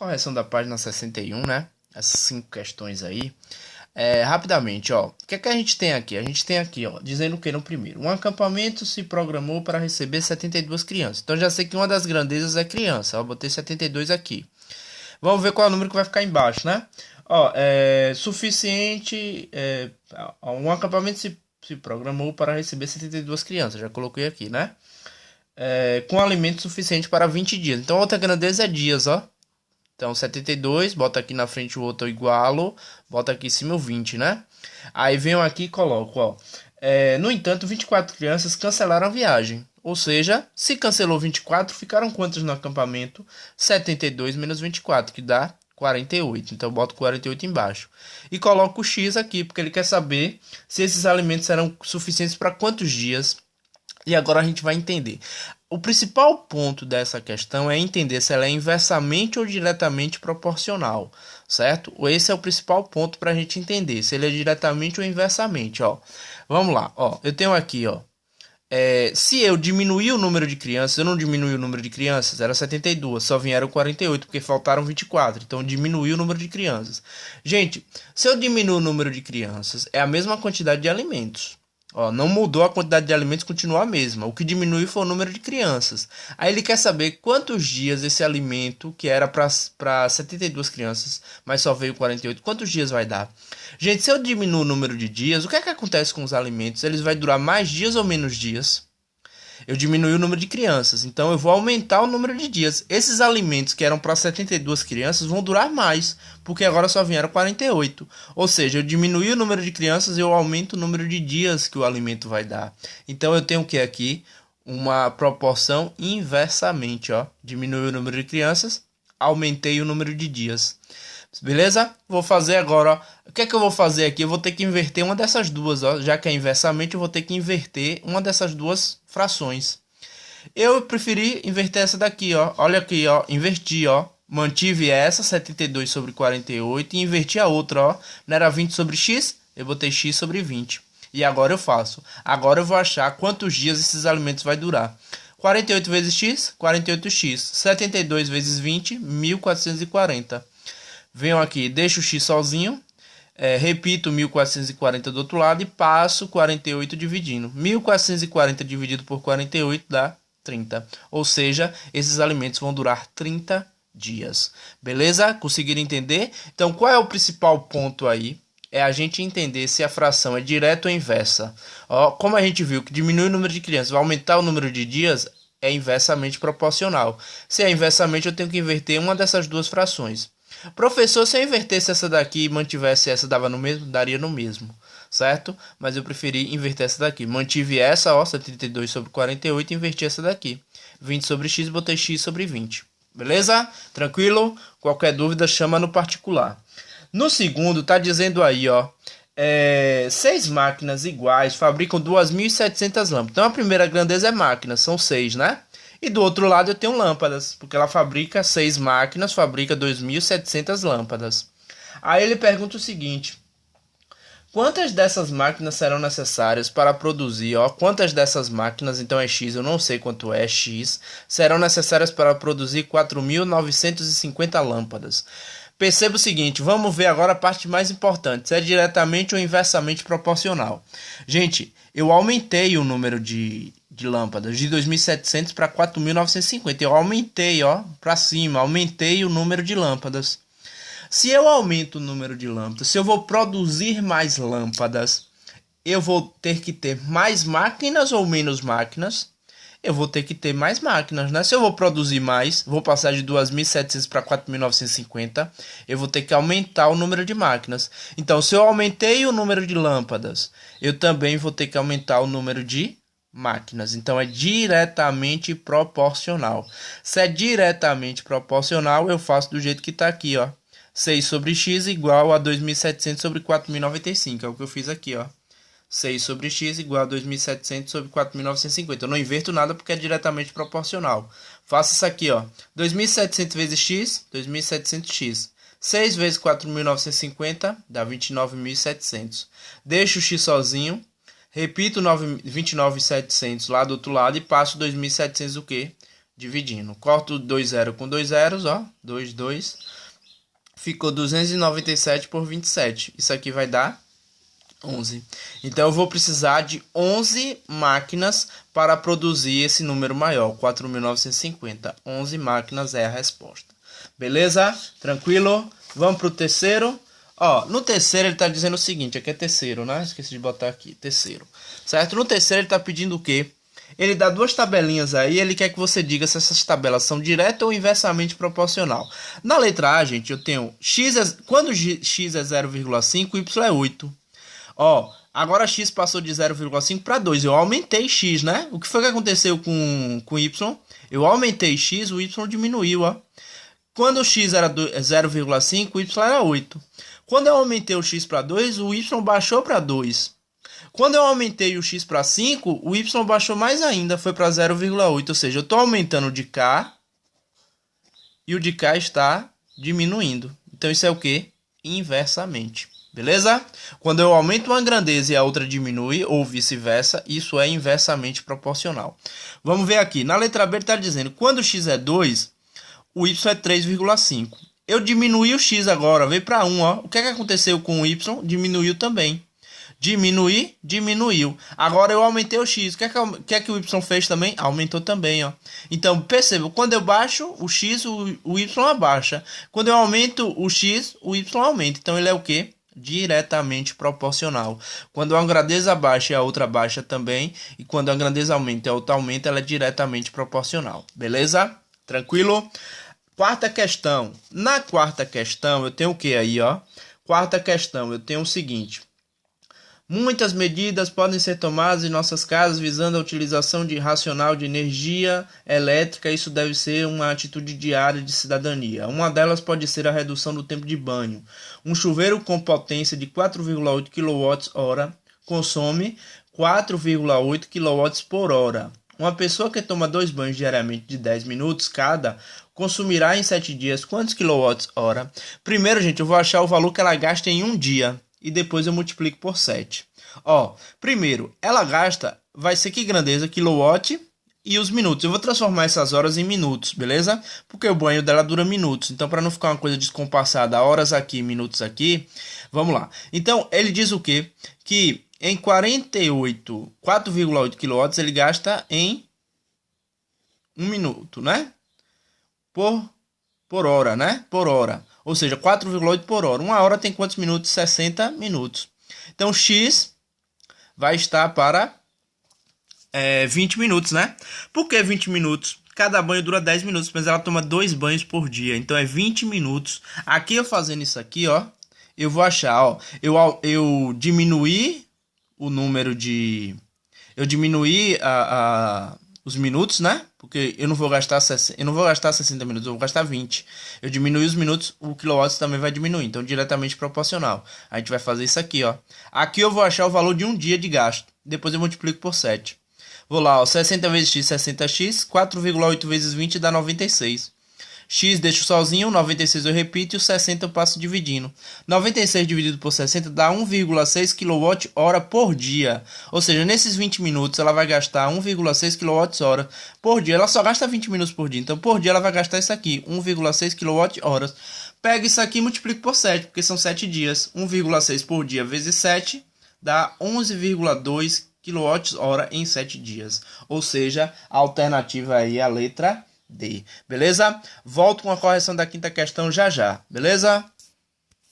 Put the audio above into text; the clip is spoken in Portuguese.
Correção da página 61, né? Essas 5 questões aí. Rapidamente, ó. O que é que a gente tem aqui? A gente tem aqui, ó, dizendo que no primeiro. Um acampamento se programou para receber 72 crianças. Então já sei que uma das grandezas é criança. Ó, botei 72 aqui. Vamos ver qual é o número que vai ficar embaixo, né? Ó, suficiente. Um acampamento se programou para receber 72 crianças. Já coloquei aqui, né? Com alimento suficiente para 20 dias. Então outra grandeza é dias, ó. Então 72, bota aqui na frente o outro, eu igualo, bota aqui em cima o 20, né? Aí venho aqui e coloco, ó. No entanto, 24 crianças cancelaram a viagem. Ou seja, se cancelou 24, ficaram quantos no acampamento? 72 menos 24, que dá 48. Então eu boto 48 embaixo. E coloco o X aqui, porque ele quer saber se esses alimentos serão suficientes para quantos dias. E agora a gente vai entender. O principal ponto dessa questão é entender se ela é inversamente ou diretamente proporcional, certo? Esse é o principal ponto para a gente entender se ele é diretamente ou inversamente, ó. Vamos lá, ó. Eu tenho aqui, ó. Se eu diminuir o número de crianças, eu não diminui o número de crianças, era 72, só vieram 48, porque faltaram 24, então diminui o número de crianças. Gente, se eu diminuir o número de crianças, é a mesma quantidade de alimentos. Ó, não mudou a quantidade de alimentos, continua a mesma. O que diminuiu foi o número de crianças. Aí ele quer saber quantos dias esse alimento, que era para 72 crianças, mas só veio 48, quantos dias vai dar? Gente, se eu diminuo o número de dias, o que é que acontece com os alimentos? Eles vão durar mais dias ou menos dias? Eu diminui o número de crianças, então eu vou aumentar o número de dias. Esses alimentos que eram para 72 crianças vão durar mais, porque agora só vieram 48. Ou seja, eu diminui o número de crianças e eu aumento o número de dias que o alimento vai dar. Então eu tenho o que aqui? Uma proporção inversamente, ó. Diminui o número de crianças, aumentei o número de dias. Beleza? Vou fazer agora, ó. O que é que eu vou fazer aqui? Eu vou ter que inverter uma dessas duas, ó. Já que é inversamente, eu vou ter que inverter uma dessas duas frações. Eu preferi inverter essa daqui, ó. Olha aqui, ó. Inverti, ó. Mantive essa, 72 sobre 48, e inverti a outra, ó. Não era 20 sobre x? Eu botei x sobre 20. E agora eu faço. Agora eu vou achar quantos dias esses alimentos vai durar. 48 vezes x, 48x. 72 vezes 20, 1440. Venho aqui, deixo o x sozinho, repito 1440 do outro lado e passo 48 dividindo. 1440 dividido por 48 dá 30. Ou seja, esses alimentos vão durar 30 dias. Beleza? Conseguiram entender? Então, qual é o principal ponto aí? É a gente entender se a fração é direta ou inversa. Ó, como a gente viu que diminui o número de crianças, vai aumentar o número de dias, é inversamente proporcional. Se é inversamente, eu tenho que inverter uma dessas duas frações. Professor, se eu invertesse essa daqui e mantivesse essa, dava no mesmo? Daria no mesmo, certo? Mas eu preferi inverter essa daqui. Mantive essa, ó, 72 sobre 48 e inverti essa daqui. 20 sobre x, botei x sobre 20. Beleza? Tranquilo? Qualquer dúvida, chama no particular. No segundo, tá dizendo aí, ó. 6 máquinas iguais fabricam 2.700 lâmpadas. Então a primeira grandeza é máquina, são 6, né? E do outro lado eu tenho lâmpadas, porque ela fabrica 6 máquinas, fabrica 2.700 lâmpadas. Aí ele pergunta o seguinte: quantas dessas máquinas serão necessárias para produzir, ó, quantas dessas máquinas, então é x, eu não sei quanto é x, serão necessárias para produzir 4.950 lâmpadas. Perceba o seguinte, vamos ver agora a parte mais importante, se é diretamente ou inversamente proporcional. Gente, eu aumentei o número de lâmpadas de 2.700 para 4.950. Eu aumentei, ó, para cima, aumentei o número de lâmpadas. Se eu aumento o número de lâmpadas, se eu vou produzir mais lâmpadas, eu vou ter que ter mais máquinas ou menos máquinas? Eu vou ter que ter mais máquinas, né? Se eu vou produzir mais, vou passar de 2.700 para 4.950, eu vou ter que aumentar o número de máquinas. Então, se eu aumentei o número de lâmpadas, eu também vou ter que aumentar o número de máquinas. Então é diretamente proporcional. Se é diretamente proporcional, eu faço do jeito que está aqui, ó. 6 sobre x igual a 2.700 sobre 4.095. É o que eu fiz aqui, ó. 6 sobre x igual a 2.700 sobre 4.950. Eu não inverto nada porque é diretamente proporcional. Faço isso aqui, ó. 2.700 vezes x, 2.700x. 6 vezes 4.950 dá 29.700. Deixo o x sozinho. Repito 29.700 lá do outro lado e passo 2.700 o quê? dividindo. Corto 2 zeros com 2 zeros, ó. 2, 2. Ficou 297 por 27. Isso aqui vai dar 11. Então eu vou precisar de 11 máquinas para produzir esse número maior, 4.950. 11 máquinas é a resposta. Beleza? Tranquilo? Vamos para o terceiro. Ó, no terceiro ele está dizendo o seguinte, aqui é terceiro, né? Esqueci de botar aqui, terceiro. Certo? No terceiro ele está pedindo o quê? Ele dá duas tabelinhas aí, ele quer que você diga se essas tabelas são direta ou inversamente proporcional. Na letra A, gente, eu tenho x, quando x é 0,5, y é 8. Ó, agora x passou de 0,5 para 2, eu aumentei x, né? O que foi que aconteceu com y? Eu aumentei x, o y diminuiu, ó. Quando o x era 0,5, o y era 8. Quando eu aumentei o x para 2, o y baixou para 2. Quando eu aumentei o x para 5, o y baixou mais ainda, foi para 0,8. Ou seja, eu estou aumentando o de cá e o de cá está diminuindo. Então isso é o quê? Inversamente. Beleza? Quando eu aumento uma grandeza e a outra diminui, ou vice-versa, isso é inversamente proporcional. Vamos ver aqui. Na letra B ele está dizendo, quando o x é 2, o y é 3,5. Eu diminuí o x agora, veio para 1. Ó. O que é que aconteceu com o y? Diminuiu também. Diminuiu. Agora eu aumentei o x. O que é que o y fez também? Aumentou também, ó. Então, perceba, quando eu baixo o x, o y abaixa. Quando eu aumento o x, o y aumenta. Então, ele é o quê? Diretamente proporcional. Quando uma grandeza baixa e a outra baixa também. E quando a grandeza aumenta e a outra aumenta, ela é diretamente proporcional. Beleza? Tranquilo? Quarta questão. Na quarta questão, eu tenho o que aí, ó? Quarta questão, eu tenho o seguinte. Muitas medidas podem ser tomadas em nossas casas visando a utilização racional de energia elétrica. Isso deve ser uma atitude diária de cidadania. Uma delas pode ser a redução do tempo de banho. Um chuveiro com potência de 4,8 kWh consome 4,8 kW por hora. Uma pessoa que toma 2 banhos diariamente de 10 minutos cada consumirá em 7 dias quantos kWh? Primeiro, gente, eu vou achar o valor que ela gasta em um dia. E depois eu multiplico por 7. Ó, primeiro, ela gasta, vai ser que grandeza, quilowatt e os minutos. Eu vou transformar essas horas em minutos, beleza? Porque o banho dela dura minutos. Então, para não ficar uma coisa descompassada, horas aqui, minutos aqui, vamos lá. Então, ele diz o quê? Que em 4,8 kW ele gasta em 1 minuto, né? Por hora, né? Por hora. Ou seja, 4,8 por hora. Uma hora tem quantos minutos? 60 minutos. Então, x vai estar para 20 minutos, né? Por que 20 minutos? Cada banho dura 10 minutos, mas ela toma 2 banhos por dia. Então, é 20 minutos. Aqui, eu fazendo isso aqui, ó, eu vou achar, ó, eu diminuí o número de... Eu diminuí os minutos, né? Porque eu não vou gastar 60 minutos, eu vou gastar 20. Eu diminui os minutos, o quilowatts também vai diminuir. Então, diretamente proporcional. A gente vai fazer isso aqui, ó. Aqui eu vou achar o valor de um dia de gasto. Depois eu multiplico por 7. Vou lá, ó. 60 vezes x, 60x. 4,8 vezes 20 dá 96. X deixo sozinho, 96 eu repito e o 60 eu passo dividindo. 96 dividido por 60 dá 1,6 kWh por dia. Ou seja, nesses 20 minutos ela vai gastar 1,6 kWh por dia. Ela só gasta 20 minutos por dia. Então, por dia ela vai gastar isso aqui, 1,6 kWh. Pega isso aqui e multiplica por 7, porque são 7 dias. 1,6 por dia vezes 7 dá 11,2 kWh em 7 dias. Ou seja, a alternativa aí é a letra D, beleza? Volto com a correção da quinta questão já já, beleza?